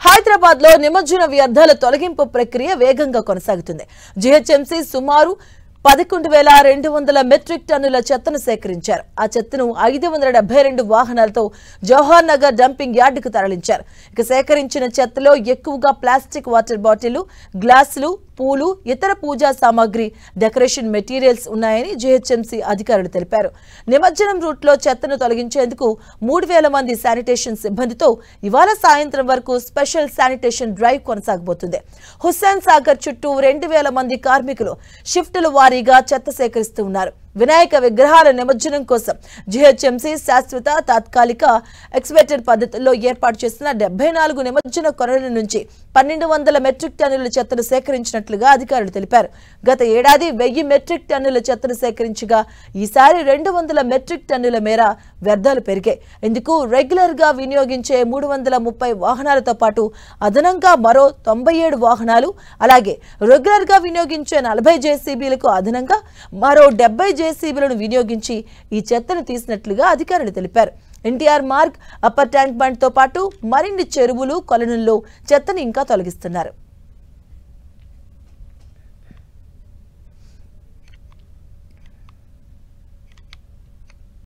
హైదరాబాద్ లో నిమజ్జన వ్యర్థాల తొలగింపు ప్రక్రియ వేగంగా కొనసాగుతుంది. జీహెచ్ఎంసీ సుమారు 11,200 మెట్రిక్ టన్నుల చెత్తను సేకరించారు. ఆ చెత్తను 572 వాహనాలతో జవహర్ నగర్ డంపింగ్ యార్డుకు తరలించారు. ఇక సేకరించిన చెత్తలో ఎక్కువగా ప్లాస్టిక్ వాటర్ బాటిళ్లు, గ్లాసులు, పూలు, ఇతర పూజా సామాగ్రి, డెకరేషన్ మెటీరియల్స్ ఉన్నాయని జీహెచ్ఎంసీ అధికారులు తెలిపారు. నిమజ్జనం రూట్లో చెత్తను తొలగించేందుకు 3,000 మంది శానిటేషన్ సిబ్బందితో ఇవాళ సాయంత్రం వరకు స్పెషల్ శానిటేషన్ డ్రైవ్ కొనసాగబోతుంది. హుస్సేన్ సాగర్ చుట్టూ 2,000 మంది కార్మికులు షిఫ్టుల వారీగా చెత్త సేకరిస్తూ ఉన్నారు. వినాయక విగ్రహాల నిమజ్జనం కోసం జీహెచ్ఎంసీ శాశ్వత, తాత్కాలిక, ఎక్స్పెక్టెడ్ పద్ధతుల్లో ఏర్పాటు చేసిన 74 నిమజ్జన కొరల నుంచి 1,200 మెట్రిక్ టన్నుల చెత్తను సేకరించినట్లుగా అధికారులు తెలిపారు. గత ఏడాది 1000 మెట్రిక్ టన్నుల చెత్తను సేకరించగా ఈసారి 200 మెట్రిక్ టన్నుల మేర వ్యర్థాలు పెరిగాయి. ఇందుకు రెగ్యులర్ గా వినియోగించే 330 వాహనాలతో పాటు అదనంగా మరో 97 వాహనాలు, అలాగే రెగ్యులర్ గా వినియోగించే 40 జేసీబీలకు అదనంగా మరో 70 జేసీబీలను వినియోగించి ఈ చెత్తను తీసినట్లుగా అధికారులు తెలిపారు. NTR Marg, upper tank bund తో పాటు మరిన్ని చెరువులు, కొలనుల్లో చెత్తను ఇంకా తొలగిస్తున్నారు.